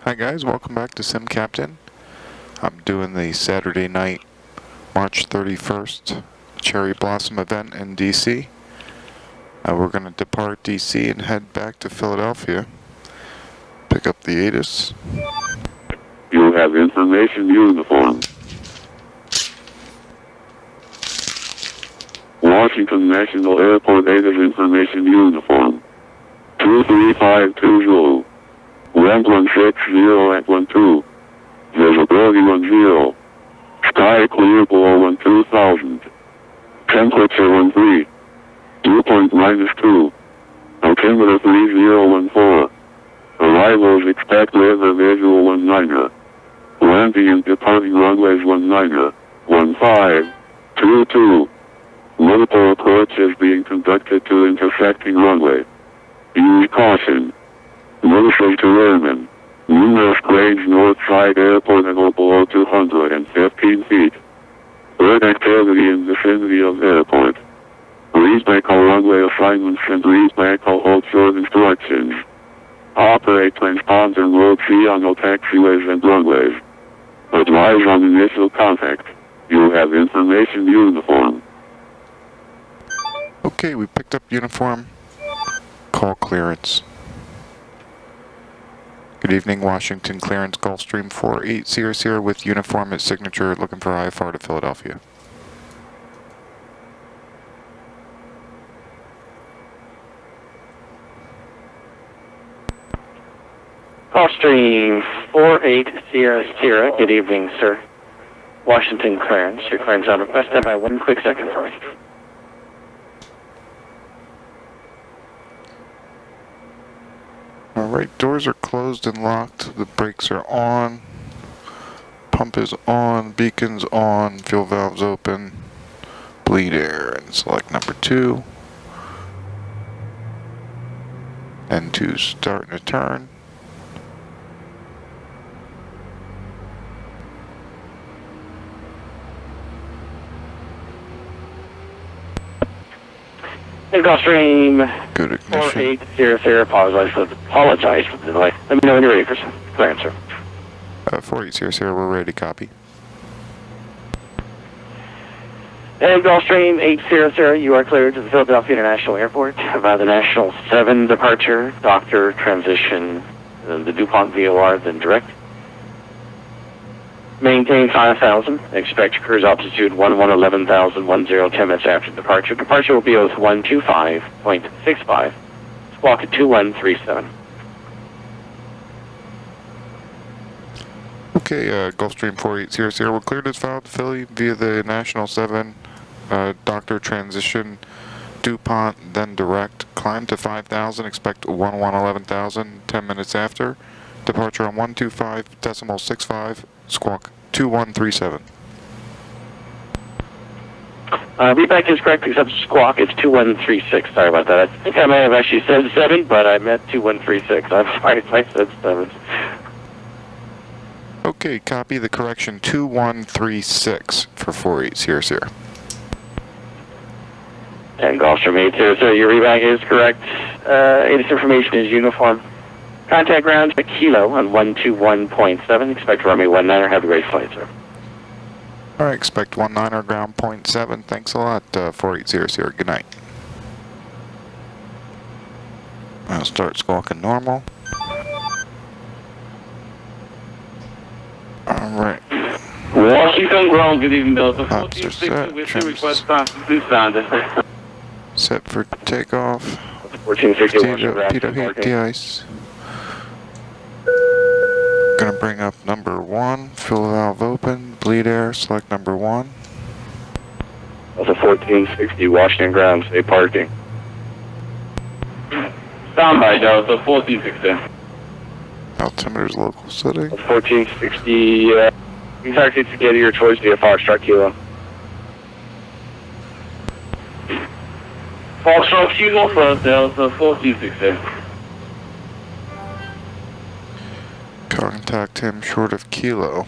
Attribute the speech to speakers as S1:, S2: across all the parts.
S1: Hi guys, welcome back to Sim Captain. I'm doing the Saturday night, March 31st Cherry Blossom event in DC. We're going to depart DC and head back to Philadelphia. Pick up the ATIS.
S2: You have information uniform. Washington National Airport ATIS information uniform. 23520. Land 160 at 12. Visibility 10. Sky clear below 12,000. Temperature 13. Dew point -2. Altimeter 3014. Arrivals expected at visual 19. Landing and departing runways 19. 1522. Multiple approaches being conducted to intersecting runway. Use caution. Notices to airmen. Numerous planes north side airport and below 215 feet. Bird activity in vicinity of airport. Read back all runway assignments and read back all hold short instructions. Operate transponder mode C on all taxiways and runways. Advise on initial contact. You have information uniform.
S1: Okay, we picked up uniform. Call clearance. Good evening, Washington clearance Gulfstream 4800 with uniform at signature, looking for IFR to Philadelphia.
S3: Gulfstream 4800, good evening, sir. Washington clearance, your clearance on request. Stand by 1 quick second for me.
S1: Alright, doors are closed and locked, the brakes are on, pump is on, beacon's on, fuel valves open, bleed air, and select number 2. And to start and turn.
S3: Hey, Gulfstream
S1: Good ignition.
S3: 4800, apologize for the delay. Let me know when you're ready for some clearance, sir.
S1: 4800, we're ready to copy.
S3: And Gulfstream 800, you are cleared to the Philadelphia International Airport by the National 7 departure, doctor, transition, the DuPont VOR, then direct. Maintain 5,000. Expect cruise altitude 11,000, 10 minutes after departure. Departure will be with 125.65. Squawk at 2137.
S1: Okay, Gulfstream 4800, we're cleared as filed to Philly via the National 7, doctor transition, DuPont, then direct. Climb to 5,000, expect 11,000, 10 minutes after. Departure on 125.65, squawk 2137.
S3: Readback is correct, except squawk, it's 2136. Sorry about that. I think I may have actually said 7, but I meant 2136. I'm sorry if I said 7.
S1: Okay, copy the correction 2136 for 4800.
S3: And Gulfstream 800, your readback is correct. ATIS information is uniform. Contact ground to Kilo on 121.7. Expect runway 19er. Have a great flight, sir.
S1: Alright, expect 19er ground 0.7. Thanks a lot, 4800. Good night. I'll start squawking normal. Alright.
S4: Washington ground, good evening, Delta.
S1: Officer set,
S4: with
S1: trims
S4: request to stand.
S1: set for takeoff.
S3: 1460 Washington ground.
S1: Pitot heat de-ice. Gonna bring up number 1, fuel valve open, bleed air, select number 1.
S3: Delta 1460 Washington ground, stay parking.
S4: Stand by, Delta 1460.
S1: Altimeter's local setting.
S3: 1460, you can taxi to get your choice via Foxtrot Kilo.
S4: Foxtrot Kilo first, Delta 1460.
S1: Contact him short of Kilo.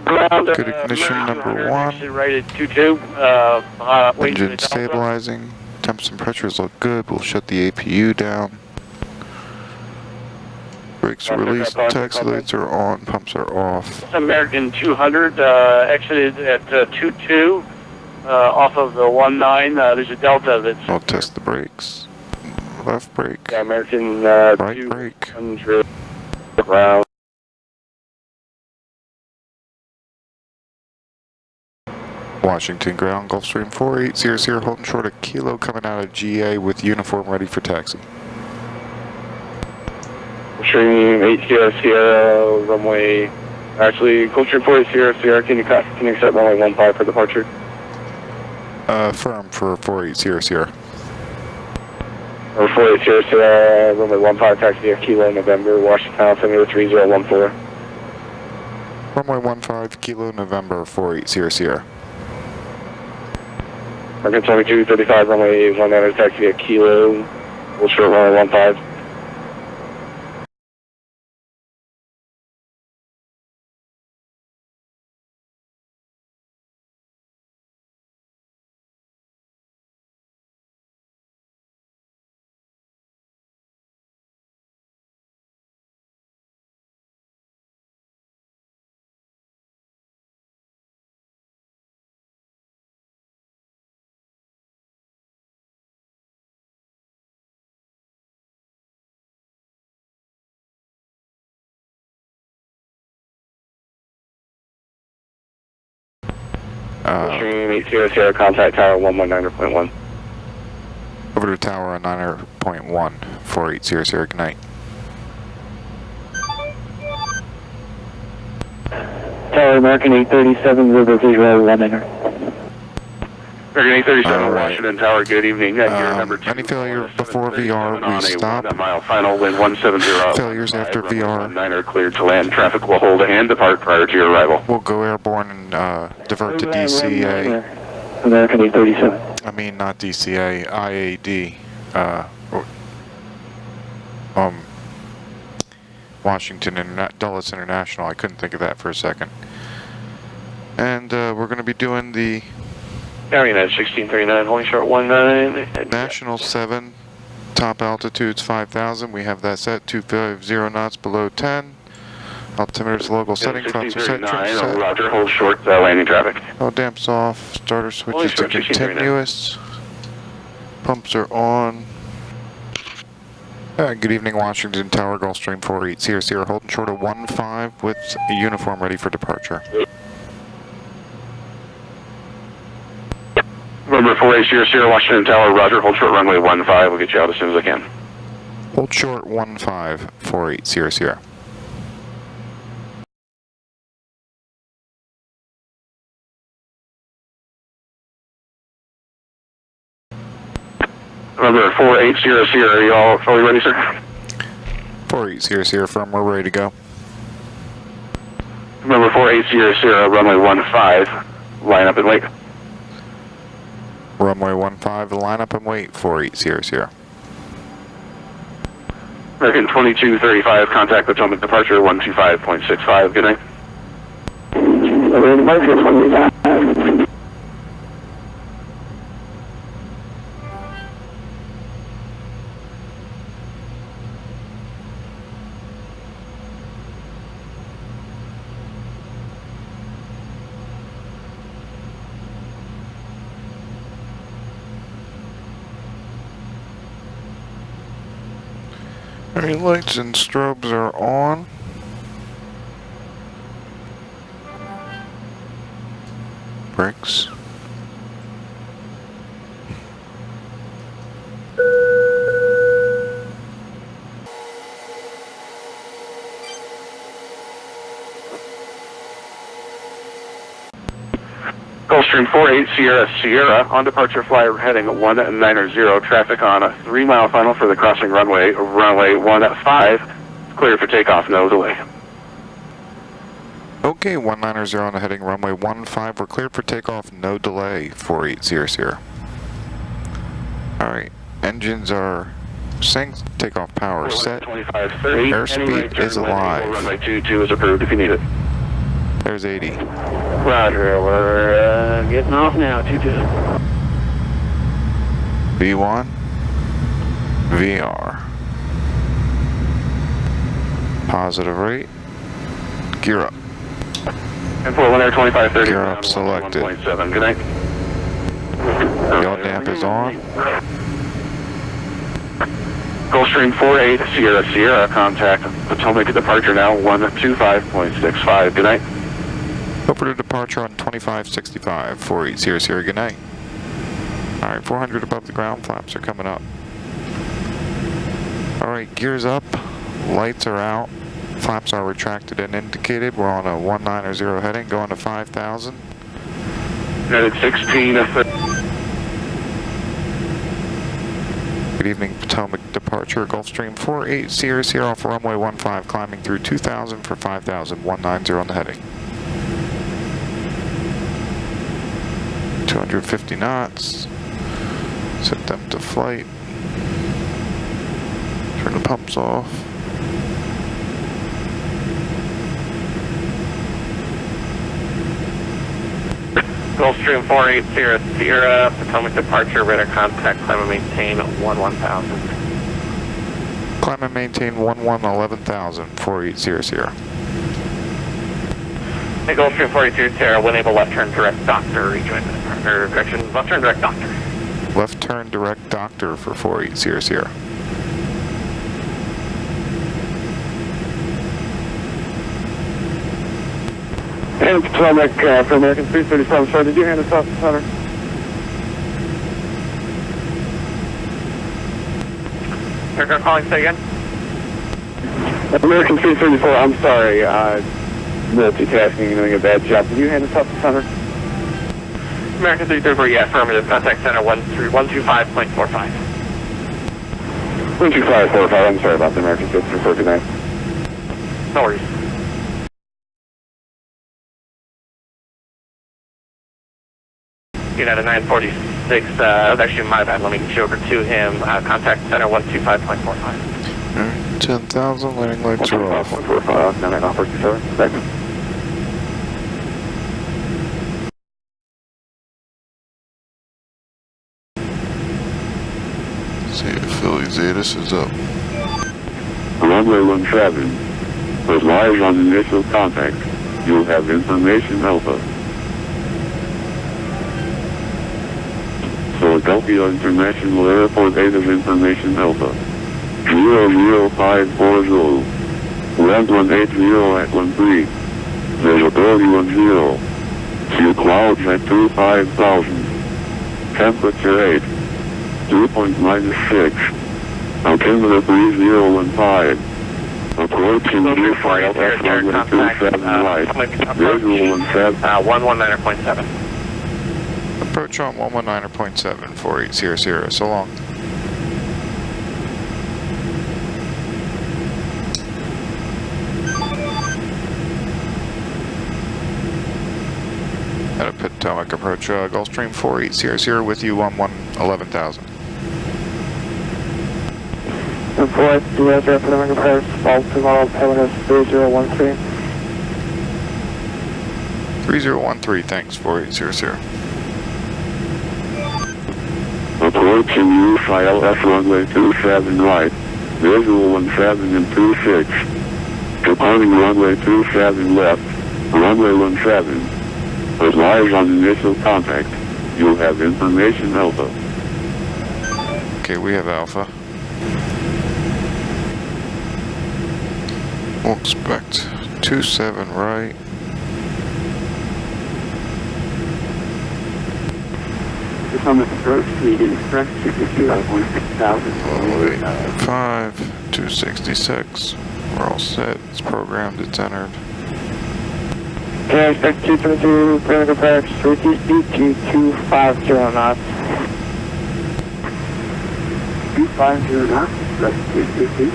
S3: Ground,
S1: Good ignition, number 1.
S3: Rated 22.
S1: Engine stabilizing. Temps and pressures look good. We'll shut the APU down. brakes are released, taxi lights are on, pumps are off.
S3: American 200 exited at 22 off of the 19. There's a Delta that's...
S1: I'll test the brakes. Left brake.
S3: Yeah, American
S1: Right brake.
S3: 200 round.
S1: Washington ground, Gulfstream 4800, holding short of Kilo, coming out of GA with uniform ready for taxi.
S3: Gulfstream 80 Sierra, runway... Actually, Gulfstream 48 Sierra, can you accept runway 15 for departure?
S1: Firm for 4800.
S3: Or 48 Sierra, runway 15, taxi via Kilo, November, Washington, 73014.
S1: Runway 15, Kilo, November, 4800.
S3: American 2235, runway 19, taxi via Kilo, we'll short runway 15. Gulfstream 80 Sierra, contact tower 119.1.
S1: Over to tower on 9.1, 4800, good night.
S3: Tower American 837, River Visual 19. American 837,
S1: Right.
S3: Washington Tower, good evening. Your number 2.
S1: Any failure before VR, we stop.
S3: 1 mile final, wind 170.
S1: Failures after VR.
S3: 9 are cleared to land. Traffic will hold and depart prior to your arrival.
S1: We'll go airborne and divert to DCA.
S3: American 837.
S1: I mean, not DCA, IAD. Washington Dulles International. I couldn't think of that for a second. And we're going to be doing the
S3: United 1639, holding short 19.
S1: National 7, top altitude's 5,000. We have that set, 250 knots below 10. Altimeter's local setting, console set, trim set.
S3: Roger, hold short, landing traffic.
S1: All damps off, starter switches to
S3: short, 1639.
S1: continuous. Pumps are on. Good evening, Washington Tower, Gulfstream 4800, holding short of 15 with a uniform ready for departure.
S3: Number 4800, Washington Tower, Roger, hold short runway 15. We'll get you out as soon as I can.
S1: Hold short 15, 4800.
S3: Number 4800, are you all fully ready, sir?
S1: 4800, firm, we're ready to go.
S3: Number 4800, runway 15, line up and wait.
S1: Runway 15, line up and wait, 4800.
S3: American 2235, contact Potomac departure 125.65, good night.
S1: Alright, lights and strobes are on. Brakes.
S3: Gulfstream 48 Sierra, on departure flyer heading 190, traffic on a 3 mile final for the crossing runway 15, clear for takeoff, no delay.
S1: Okay, 190 on the heading runway 15, we're cleared for takeoff, no delay, 4800. Alright, engines are synced, takeoff power set,
S3: 2530,
S1: airspeed is alive.
S3: Runway 22 is approved if you need it.
S1: There's 80.
S3: Roger, we're getting off now, 22.
S1: V1, VR. Positive rate. Gear up.
S3: And for 1 air 2530.
S1: Gear up selected.
S3: 1.7. Good night.
S1: Yaw damp is on.
S3: Gulfstream 48 Sierra Sierra, contact Potomac departure now 125.65. Good night.
S1: Over to departure on 2565, 480 Sierra, good night. Alright, 400 above the ground, flaps are coming up. Alright, gears up, lights are out, flaps are retracted and indicated. We're on a 190 heading, going to 5,000.
S3: United 16.
S1: Good evening, Potomac departure, Gulfstream 48 Sierra Sierra off runway 15, climbing through 2,000 for 5,000, 190 on the heading. 250 knots, set them to flight, turn the pumps off.
S3: Gulfstream 48 Sierra Sierra, Potomac departure, radar contact, climb and maintain 11,000.
S1: Climb and maintain 11,000, 48 Sierra Sierra.
S3: Hey, Gulfstream 42 Sierra, will enable left turn direct doctor, rejoin the partner direction, left turn direct doctor.
S1: Left turn direct doctor for 48 Sierra Sierra.
S3: And Potomac for American 337, sir, did you hand us off the center? Aircraft calling, say again? American 334, I'm sorry, multitasking and doing a bad job. Did you hand us off the center? American 334, yeah, affirmative. Contact center 125.45. 125.45, I'm sorry about the American 334, good night. No worries. United 946, actually my bad, let me get you over to him. Contact center 125.45.
S1: 10,000, landing lights are off.
S3: 125.45, 947, thanks.
S1: See if Philly Zetas is up.
S2: Runway 17. Advise on initial contact. You'll have information Alpha. Philadelphia International Airport 8 of information Alpha. 00540. Land 180 at 13. Visibility 10. See clouds at 25,000. Temperature 8. Dew point -6. Altimeter 3015. Approaching G-File F127 right. Visual
S3: 119.7.
S1: Approach on 119.7, 4800, so long. At a Potomac approach, Gulfstream 4800 with you on 11,000.
S3: And 4800 Potomac approach, Baltimore, Terminus 3013.
S1: 3013, thanks, 4800.
S2: Approaching U-File F runway 27 right. Visual 17 and 26. Departing runway 27 left. Runway 17. Advise on initial contact. You'll have information Alpha.
S1: Okay, we have Alpha. We'll expect 27 right.
S3: Potomac approach, leading express 262,000.
S1: 5, 266. We're all set. It's programmed, it's entered.
S3: Okay, expect 222, Potomac approach, 250 knots. 250 knots, that's 250.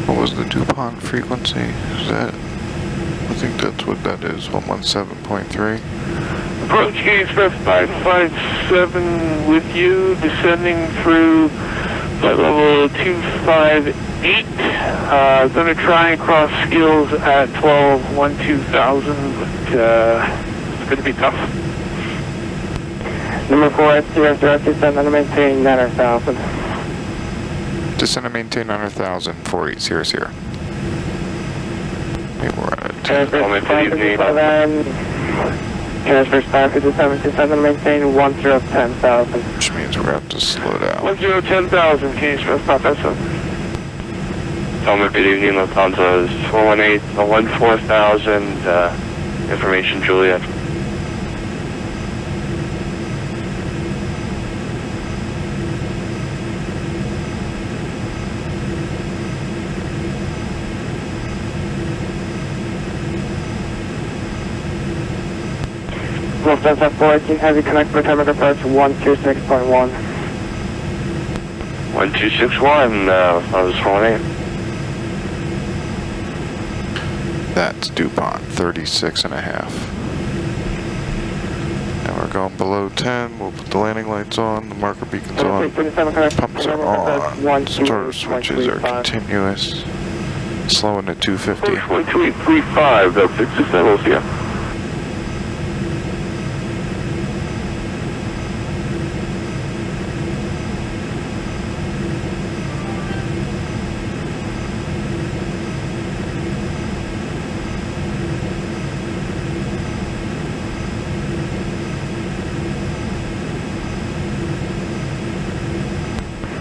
S1: What was the DuPont frequency? Is that, I think that's what that is, 117.3.
S5: Approach gate express 557 with you, descending through flight level 258. Gonna try and cross skills at 12-2000, but it's gonna be tough.
S3: Number 4 at Sierra Sierra, descend and maintain 900,000.
S1: Descend and maintain 900,000, 48 Sierra Sierra. Maybe we're at
S3: Transfer 557. Transfer 557, descend and maintain 1010,000.
S1: which means we're going to have to slow down.
S5: 1010,000, can you express 557?
S4: Helmet, good evening, Lufthansa 418, 14,000, information Juliet.
S3: Lufthansa 418, heavy connect for time approach 126.1.
S4: 1261, Lufthansa 418.
S1: That's DuPont, 36 and a half. Now we're going below 10, we'll put the landing lights on, the marker beacons on, pumps are on, starter switches are continuous, slowing to 250.
S2: 12835, that's 67, we'll see ya.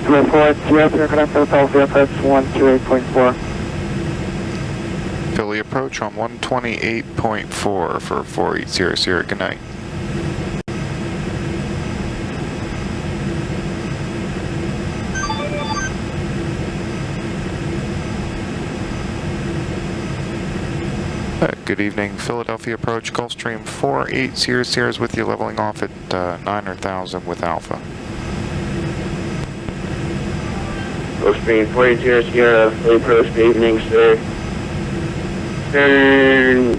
S3: Number 4 at Sierra Sierra, connect for Philadelphia approach 128.4.
S1: Philly approach on 128.4 for 48 Sierra Sierra, good night. Good evening, Philadelphia approach, Gulfstream 48 Sierra Sierra is with you, leveling off at 900,000 with Alpha.
S3: Gulfstream 48 Sierra Sierra, Philly approach, good evening, sir. Turn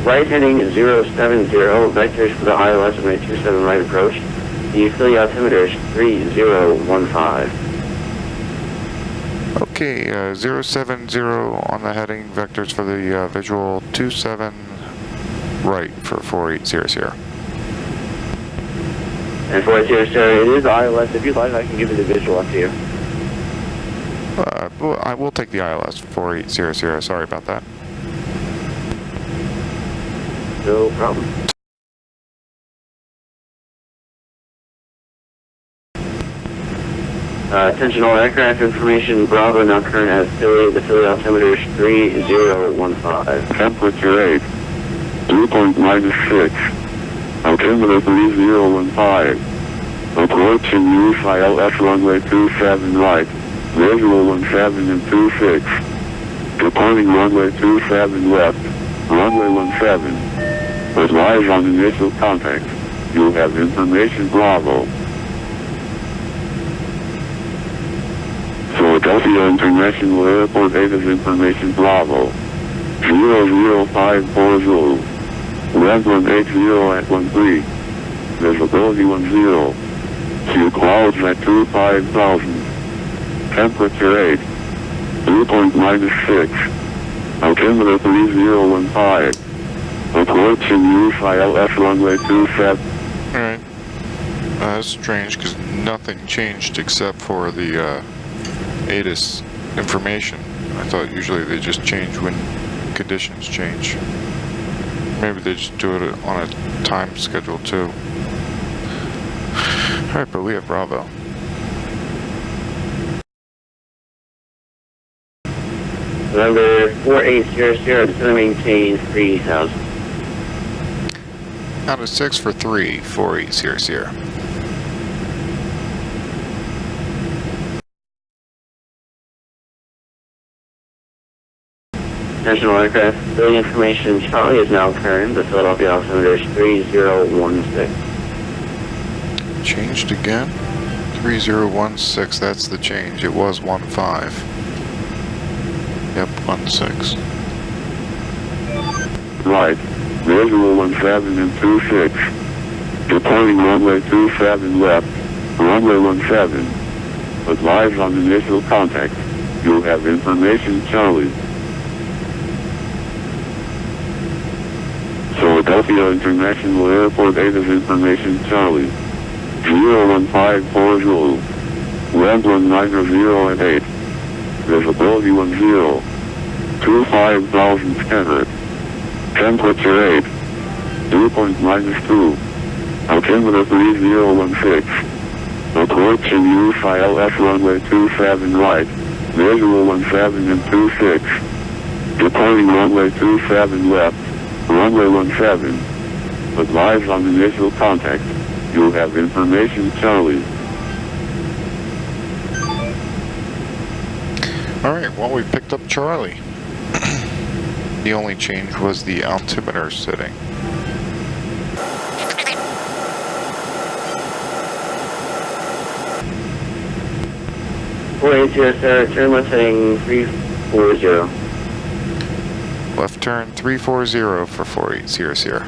S3: right heading 070, vectors for the ILS of 27 right approach. The Philly altimeter is 3015.
S1: Okay, 070 on the heading, vectors for the visual, 27 right for 48 Sierra Sierra.
S3: And 48 Sierra Sierra, it is ILS. If you'd like, I can give you the visual up to you.
S1: I will take the ILS 48 Sierra Sierra, sorry about that.
S3: No problem. Attention all aircraft information, Bravo now current at Philly, the Philly altimeter is 3015.
S2: Temperature 8. Dew point -6. Altimeter 3015. Approaching use ILS runway 27 right. Visual 17 and 26. Departing runway 27 left. Runway 17. Advise on initial contact. You have information Bravo. Philadelphia International Airport 8 is information Bravo. 00540. Red 180 at 13. Visibility 10. See clouds at 25,000. Temperature 8. Dew point -6. Altimeter 3015. Approaching use ILS runway 27.
S1: Alright. That's strange because nothing changed except for the ATIS information. I thought usually they just change when conditions change. Maybe they just do it on a time schedule too. Alright, but we have Bravo.
S3: Number 4800, it's going to maintain 3000.
S1: Out of 6 for 3, 48 Sierra Sierra.
S3: National aircraft, Philly information, Charlie is now current, the Philadelphia altimeter is 3016.
S1: Changed again? 3016, that's the change. It was 15. Yep, 16.
S2: Right. visual 17 and 26. Departing runway 27 left, runway 17. Advise on initial contact. You'll have information Charlie. Philadelphia International Airport 8 is information Charlie. 01540. Land 190 at 8. Visibility 10. 25,000 scanner. Temperature 8. Dew point -2. Altimeter 3016. Approaching CLS runway 27 right. Visual 17 and 26. Departing runway 27 left. Runway 17. Advise on initial contact. You'll have information Charlie.
S1: Alright, well, we picked up Charlie. The only change was the altimeter setting.
S3: Turn left heading 340.
S1: Left turn 340 for 4800.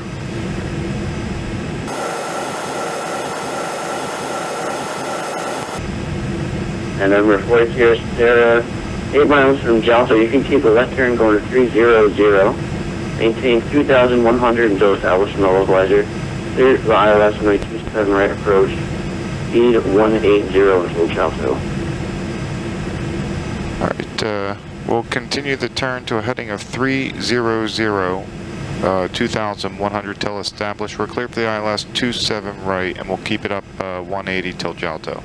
S3: And number 40 Sarah, 8 miles from Jalto. You can keep a left turn going to 300. Maintain 2,100 until established in the localizer. Clear the ILS runway 27 right approach. Speed 180 until Jalto.
S1: Alright, we'll continue the turn to a heading of 300, 2,100 till established. We're clear for the ILS 27 right, and we'll keep it up 180 till Jalto.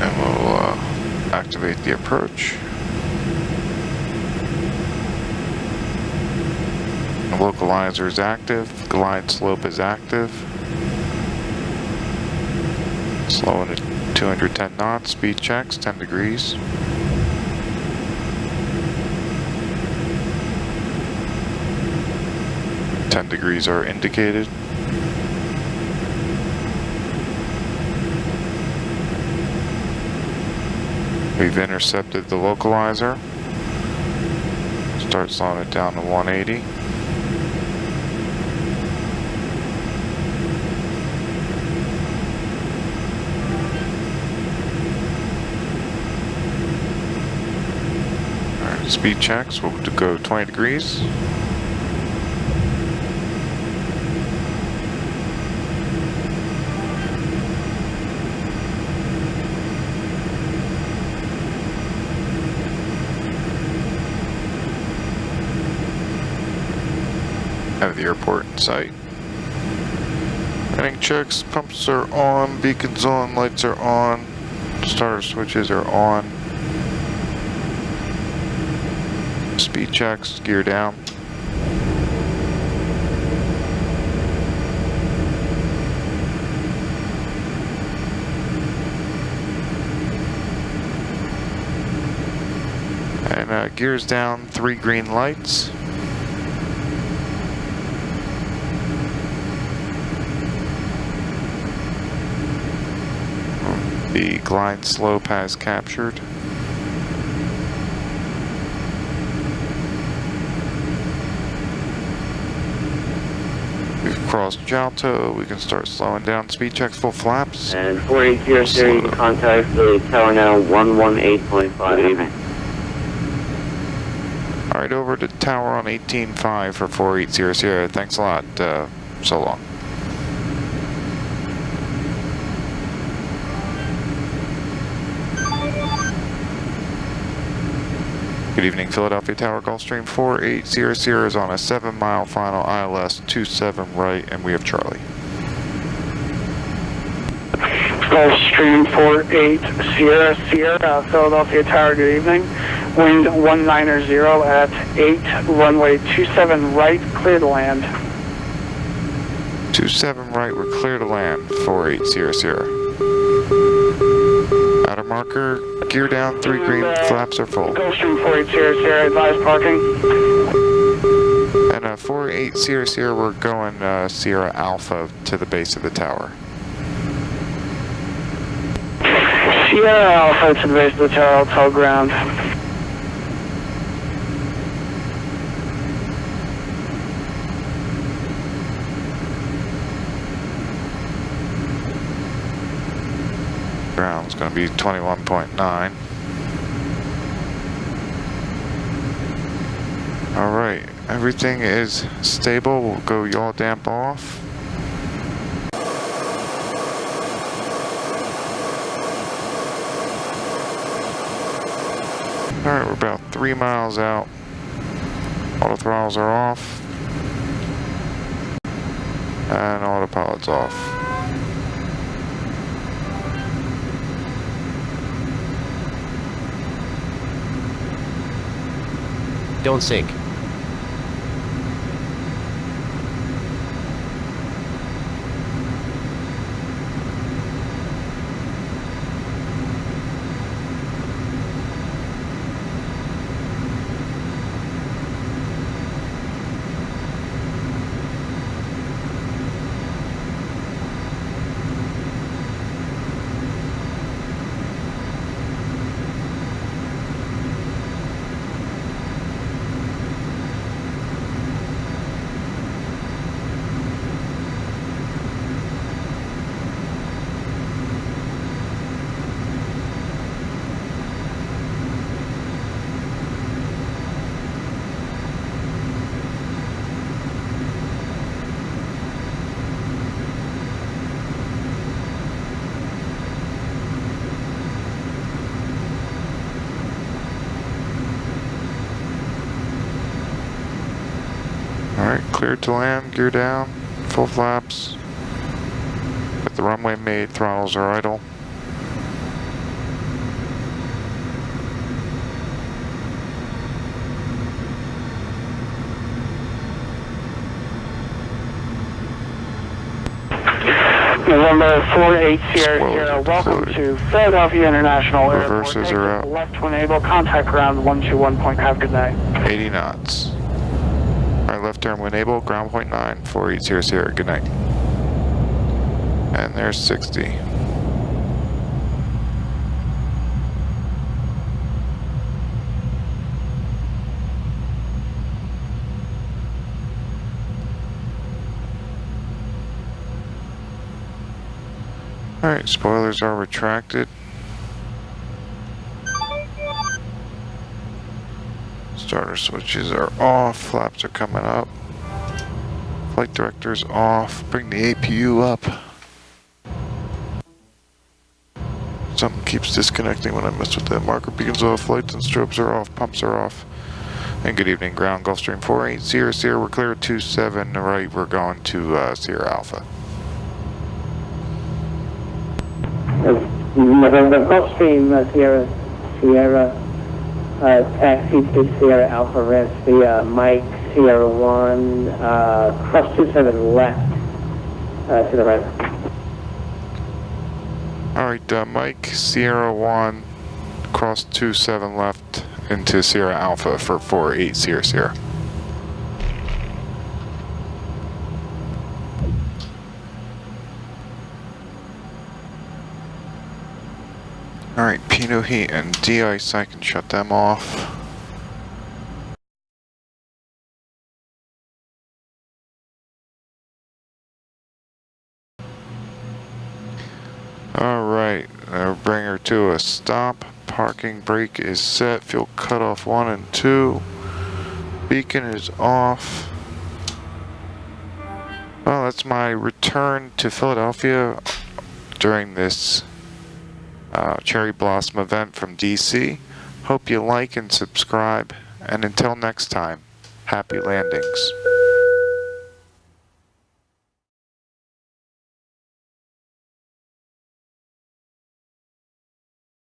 S1: And we'll activate the approach. The localizer is active, glide slope is active. Slowing to 210 knots, speed checks, 10 degrees. Ten degrees are indicated. We've intercepted the localizer. Start slowing it down to 180. Alright, speed checks, we'll go 20 degrees. Have the airport in sight. Heading checks, pumps are on, beacons on, lights are on, starter switches are on. Speed checks, gear down. And gears down, 3 green lights. The glide slope has captured. We've crossed Jalto, we can start slowing down, speed checks, full flaps.
S3: And 4800, you can contact the tower now, 118.5.
S1: Alright, over to tower on 18.5 for 4800. Thanks a lot. So long. Good evening, Philadelphia Tower, Gulfstream 4800 is on a 7-mile final ILS 27 right, and we have Charlie.
S5: Gulfstream 48 Sierra, Philadelphia Tower, good evening. Wind 190 at 8, runway 27 right, clear to land.
S1: 27 right, we're clear to land, 4800. Outer marker, gear down, 3 green, flaps are full.
S5: Gulfstream 48 advise parking.
S1: And 4800, we're going Sierra Alpha to the base of the tower.
S5: Sierra Alpha to the base of the hotel ground.
S1: Ground's going to be 21.9. Alright, everything is stable. We'll go yaw damp off. Alright, we're about 3 miles out. Auto throttles are off. And autopilot's off.
S6: Don't sink.
S1: Alright, cleared to land, gear down, full flaps. Got the runway made, throttles are idle.
S5: November 48 Sierra
S1: Spoilers
S5: Sierra,
S1: are
S5: welcome
S1: deployed.
S5: to Philadelphia International Airport.
S1: Reverses
S5: Take
S1: are
S5: us
S1: out.
S5: left when able, contact ground 121 point, have a good night.
S1: 80 knots. Alright, left turn when able, ground point 9, 480 Sierra, good night. And there's 60. Alright, spoilers are retracted. Starter switches are off, flaps are coming up. Flight director's off, bring the APU up. Something keeps disconnecting when I mess with that. Marker beacons off, lights and strobes are off, pumps are off. And good evening, ground, Gulfstream 480 Sierra, we're clear at 27, right, we're going to Sierra Alpha.
S3: November Gulfstream Sierra taxi to Sierra Alpha rest via Mike Sierra 1 cross 27 left to the right.
S1: Alright, Mike Sierra 1 cross 27 left into Sierra Alpha for 480 Sierra. Alright, Pinot Heat and de-ice, I can shut them off. Alright, bring her to a stop. Parking brake is set. Fuel cutoff 1 and 2. Beacon is off. Well, that's my return to Philadelphia during this Cherry Blossom event from DC. Hope you like and subscribe. And until next time, happy landings.